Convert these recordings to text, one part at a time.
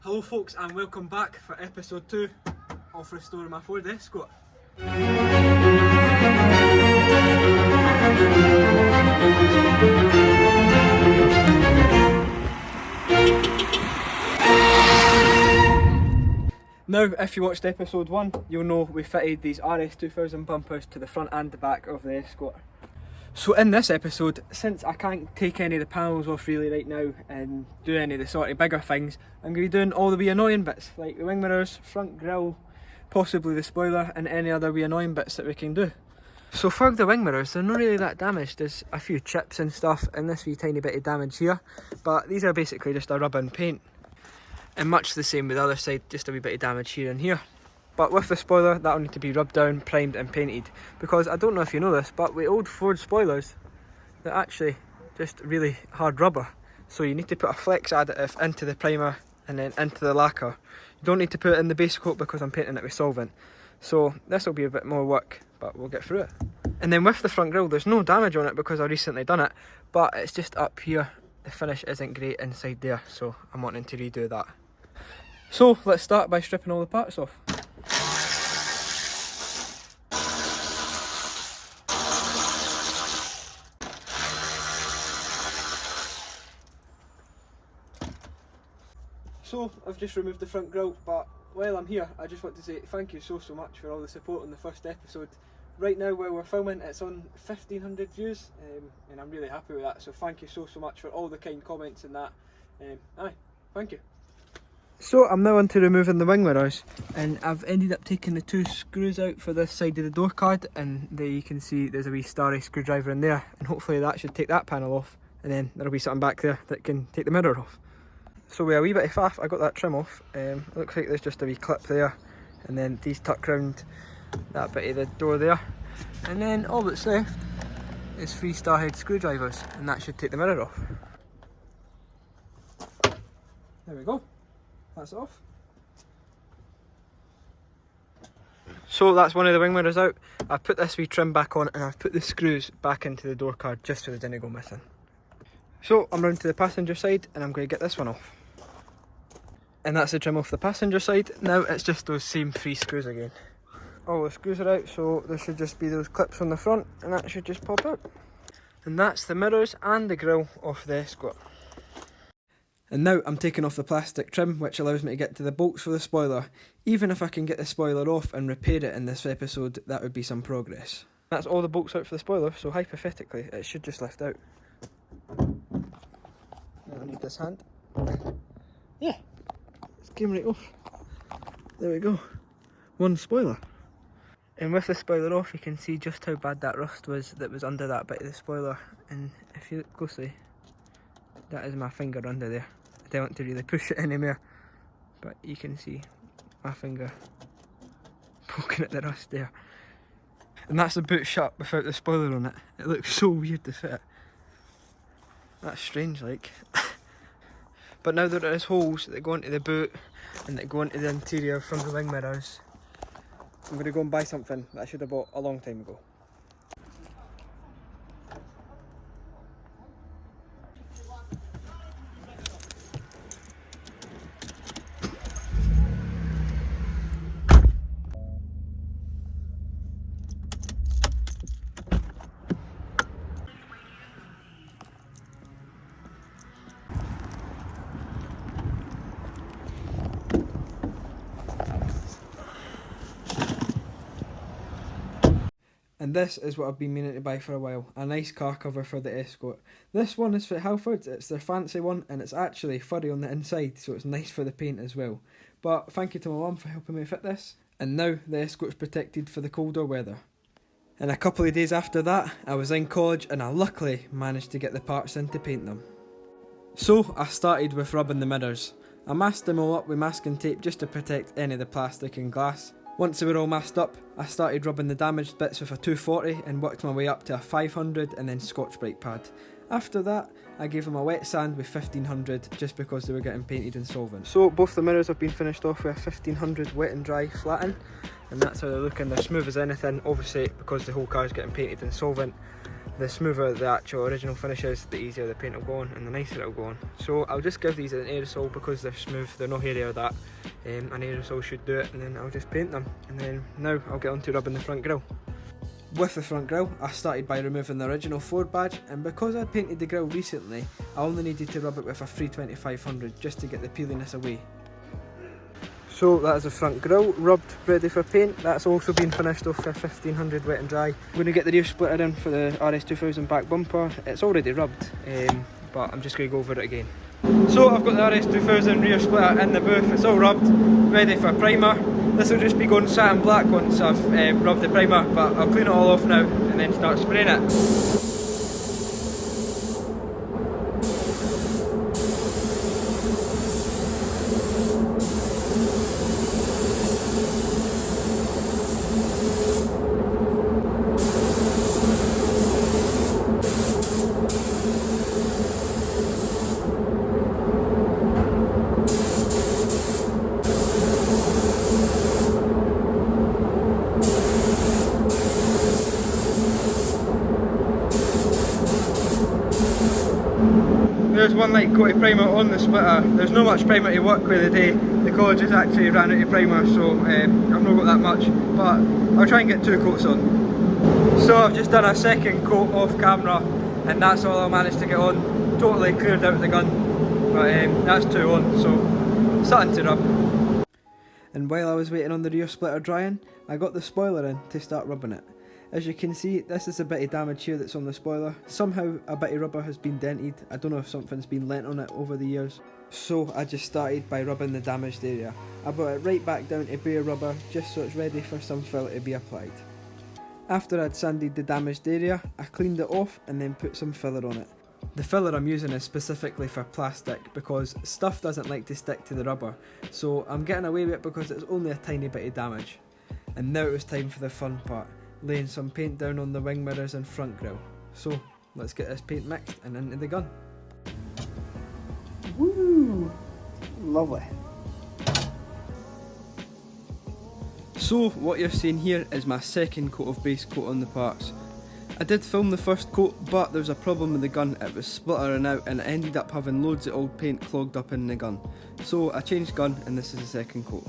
Hello folks and welcome back for episode 2 of restoring my Ford Escort. Now, if you watched episode 1, you'll know we fitted these RS2000 bumpers to the front and the back of the Escort. So in this episode, since I can't take any of the panels off really right now and do any of the sort of bigger things, I'm going to be doing all the wee annoying bits, like the wing mirrors, front grille, possibly the spoiler and any other wee annoying bits that we can do. So for the wing mirrors, they're not really that damaged. There's a few chips and stuff and this wee tiny bit of damage here, but these are basically just a rub and paint. And much the same with the other side, just a wee bit of damage here and here. But with the spoiler, that'll need to be rubbed down, primed and painted, because I don't know if you know this, but with old Ford spoilers, they're actually just really hard rubber. So you need to put a flex additive into the primer and then into the lacquer. You don't need to put it in the base coat because I'm painting it with solvent. So this will be a bit more work, but we'll get through it. And then with the front grille, there's no damage on it because I've recently done it, but it's just up here. The finish isn't great inside there, so I'm wanting to redo that. So let's start by stripping all the parts off. So I've just removed the front grille, but while I'm here I just want to say thank you so much for all the support on the first episode. Right now while we're filming it's on 1500 views and I'm really happy with that, so thank you so much for all the kind comments and that. Thank you. So I'm now on to removing the wing mirrors, and I've ended up taking the 2 screws out for this side of the door card, and there you can see there's a wee starry screwdriver in there, and hopefully that should take that panel off, and then there'll be something back there that can take the mirror off. So with a wee bit of faff I got that trim off. It looks like there's just a wee clip there, and then these tuck round that bit of the door there, and then all that's left is 3 starhead screwdrivers, and that should take the mirror off. There we go. That's off. So that's one of the wing mirrors out. I've put this wee trim back on and I've put the screws back into the door card just so they didn't go missing. So I'm round to the passenger side and I'm going to get this one off. And that's the trim off the passenger side. Now it's just those same 3 screws again. All the screws are out, so there should just be those clips on the front and that should just pop out. And that's the mirrors and the grille off the Escort. And now I'm taking off the plastic trim, which allows me to get to the bolts for the spoiler. Even if I can get the spoiler off and repair it in this episode, that would be some progress. That's all the bolts out for the spoiler, so hypothetically it should just lift out. I need this hand. Yeah, it's came right off. There we go. One spoiler. And with the spoiler off, you can see just how bad that rust was that was under that bit of the spoiler. And if you look closely, that is my finger under there. I don't want to really push it anymore, but you can see my finger poking at the rust there. And that's the boot shut without the spoiler on it. It looks so weird to fit. That's strange like. But now there is holes that go into the boot and that go into the interior from the wing mirrors, I'm going to go and buy something that I should have bought a long time ago. And this is what I've been meaning to buy for a while, a nice car cover for the Escort. This one is for Halfords, it's their fancy one, and it's actually furry on the inside, so it's nice for the paint as well. But thank you to my mum for helping me fit this, and now the Escort's protected for the colder weather. And a couple of days after that, I was in college and I luckily managed to get the parts in to paint them. So I started with rubbing the mirrors. I masked them all up with masking tape just to protect any of the plastic and glass. Once they were all masked up, I started rubbing the damaged bits with a 240 and worked my way up to a 500 and then Scotch-Brite pad. After that, I gave them a wet sand with 1500 just because they were getting painted in solvent. So both the mirrors have been finished off with a 1500 wet and dry flatten, and that's how they're looking. They're smooth as anything, obviously because the whole car is getting painted in solvent. The smoother the actual original finish is, the easier the paint will go on and the nicer it'll go on. So I'll just give these an aerosol because they're smooth, they're not hairy or that. An aerosol should do it, and then I'll just paint them. And then now I'll get on to rubbing the front grille. With the front grille, I started by removing the original Ford badge, and because I painted the grille recently, I only needed to rub it with a 32500 just to get the peeliness away. So that is the front grille, rubbed, ready for paint. That's also been finished off for 1500 wet and dry. I'm going to get the rear splitter in for the RS2000 back bumper. It's already rubbed, but I'm just going to go over it again. So I've got the RS2000 rear splitter in the booth, it's all rubbed, ready for primer. This will just be going satin black once I've rubbed the primer, but I'll clean it all off now and then start spraying it. There's one light coat of primer on the splitter. There's not much primer to work with today. The college has actually ran out of primer, so I've not got that much, but I'll try and get 2 coats on. So I've just done a second coat off camera, and that's all I managed to get on. Totally cleared out the gun, but that's 2 on, so something to rub. And while I was waiting on the rear splitter drying, I got the spoiler in to start rubbing it. As you can see, this is a bit of damage here that's on the spoiler. Somehow a bit of rubber has been dented. I don't know if something's been lent on it over the years. So I just started by rubbing the damaged area. I brought it right back down to bare rubber just so it's ready for some filler to be applied. After I'd sanded the damaged area, I cleaned it off and then put some filler on it. The filler I'm using is specifically for plastic because stuff doesn't like to stick to the rubber, so I'm getting away with it because it's only a tiny bit of damage. And now it was time for the fun part, laying some paint down on the wing mirrors and front grille. So let's get this paint mixed and into the gun. Woo! Lovely. So what you're seeing here is my second coat of base coat on the parts. I did film the first coat, but there was a problem with the gun. It was splittering out and it ended up having loads of old paint clogged up in the gun. So I changed gun and this is the second coat.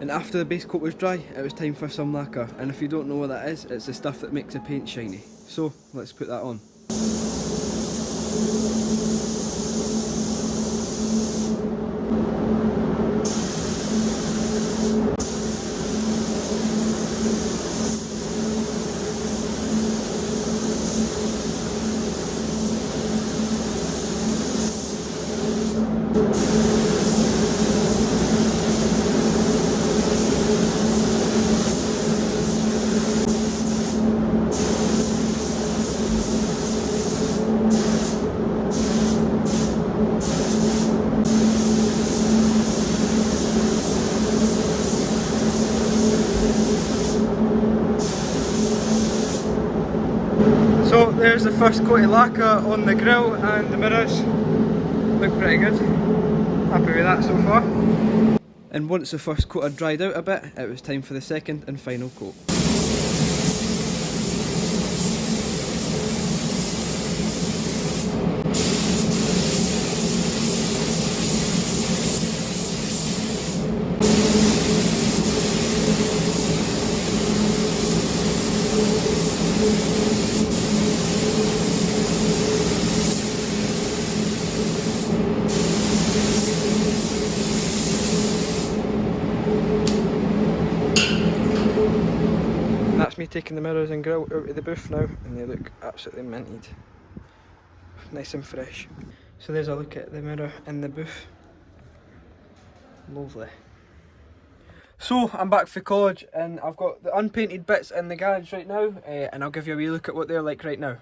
And after the base coat was dry, it was time for some lacquer, and if you don't know what that is, it's the stuff that makes the paint shiny. So let's put that on. So there's the first coat of lacquer on the grille and the mirrors. Look pretty good. Happy with that so far. And once the first coat had dried out a bit, it was time for the second and final coat. That's me taking the mirrors and grille out of the booth now, and they look absolutely minted. Nice and fresh. So there's a look at the mirror in the booth. Lovely. So I'm back for college and I've got the unpainted bits in the garage right now, and I'll give you a wee look at what they're like right now.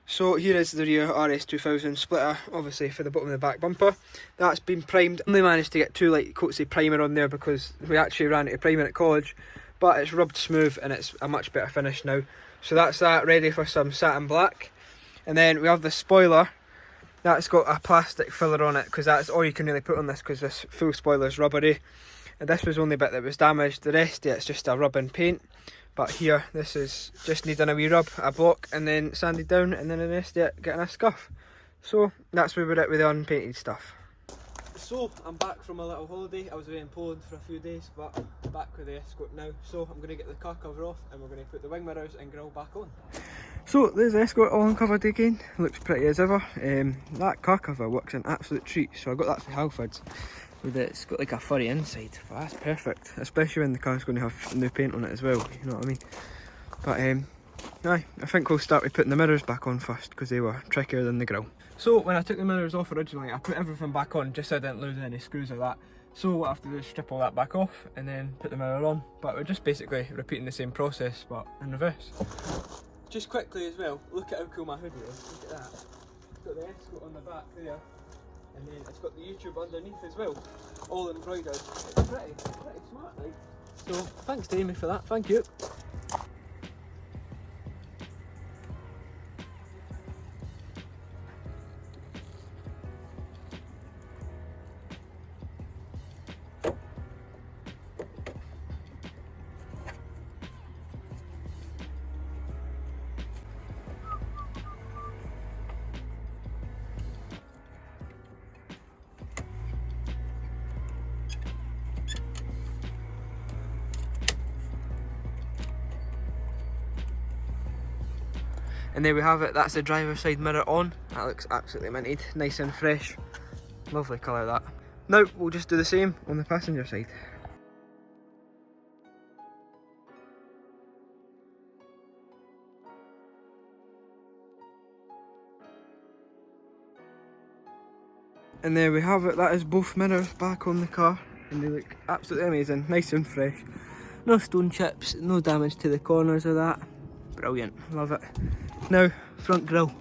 So here is the rear RS2000 splitter, obviously for the bottom of the back bumper. That's been primed. Only managed to get 2 light coats of primer on there because we actually ran out of primer at college, but it's rubbed smooth and it's a much better finish now. So that's that, ready for some satin black. And then we have the spoiler. That's got a plastic filler on it because that's all you can really put on this because this full spoiler is rubbery. And this was the only bit that was damaged. The rest of it's just a rub and paint. But here, this is just needing a wee rub, a block, and then sanded down, and then the rest of it getting a scuff. So that's where we're at with the unpainted stuff. So I'm back from a little holiday. I was away in Poland for a few days, but back with the Escort now. So I'm going to get the car cover off and we're going to put the wing mirrors and grille back on. So there's the Escort all uncovered again. Looks pretty as ever. That car cover works an absolute treat. So I got that for Halfords. It's got like a furry inside, but that's perfect. Especially when the car's going to have new paint on it as well, you know what I mean? But aye, I think we'll start with putting the mirrors back on first because they were trickier than the grille. So when I took the mirrors off originally, I put everything back on just so I didn't lose any screws or that. So what I have to do is strip all that back off and then put the mirror on. But we're just basically repeating the same process but in reverse. Just quickly as well, look at how cool my hoodie is. Look at that. It's got the Escort on the back there. And then it's got the YouTube underneath as well, all embroidered. It's pretty smart, like. So thanks to Amy for that, thank you. And there we have it, that's the driver's side mirror on. That looks absolutely minted, nice and fresh. Lovely colour that. Now we'll just do the same on the passenger side. And there we have it, that is both mirrors back on the car. And they look absolutely amazing, nice and fresh. No stone chips, no damage to the corners of that. Brilliant, love it. Now, front grille.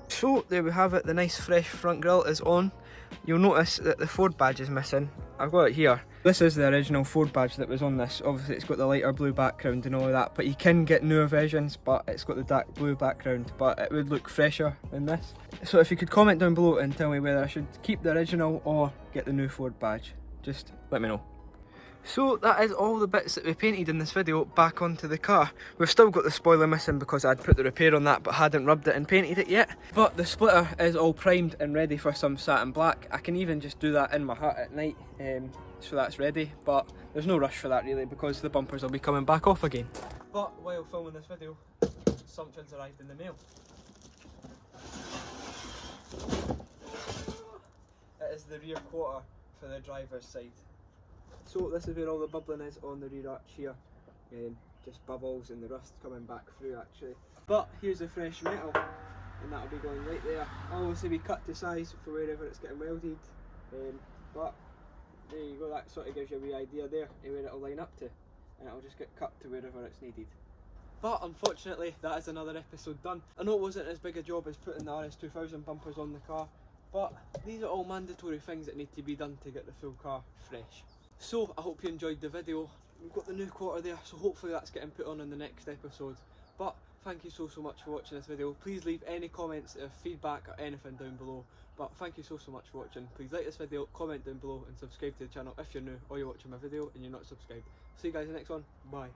So there we have it, the nice fresh front grille is on. You'll notice that the Ford badge is missing. I've got it here. This is the original Ford badge that was on this. Obviously it's got the lighter blue background and all of that, but you can get newer versions, but it's got the dark blue background, but it would look fresher than this. So if you could comment down below and tell me whether I should keep the original or get the new Ford badge, just let me know. So that is all the bits that we painted in this video back onto the car. We've still got the spoiler missing because I'd put the repair on that but hadn't rubbed it and painted it yet. But the splitter is all primed and ready for some satin black. I can even just do that in my hut at night, so that's ready. But there's no rush for that really because the bumpers will be coming back off again. But while filming this video, something's arrived in the mail. It is the rear quarter for the driver's side. So this is where all the bubbling is on the rear arch here. Just bubbles and the rust coming back through actually. But here's the fresh metal and that'll be going right there. I'll obviously be cut to size for wherever it's getting welded. But there you go, that sort of gives you a wee idea there of where it'll line up to. And it'll just get cut to wherever it's needed. But unfortunately that is another episode done. I know it wasn't as big a job as putting the RS2000 bumpers on the car, but these are all mandatory things that need to be done to get the full car fresh. So I hope you enjoyed the video. We've got the new quarter there, so hopefully that's getting put on in the next episode. But thank you so much for watching this video. Please leave any comments, feedback or anything down below. But thank you so much for watching. Please like this video, comment down below and subscribe to the channel if you're new or you're watching my video and you're not subscribed. See you guys in the next one. Bye.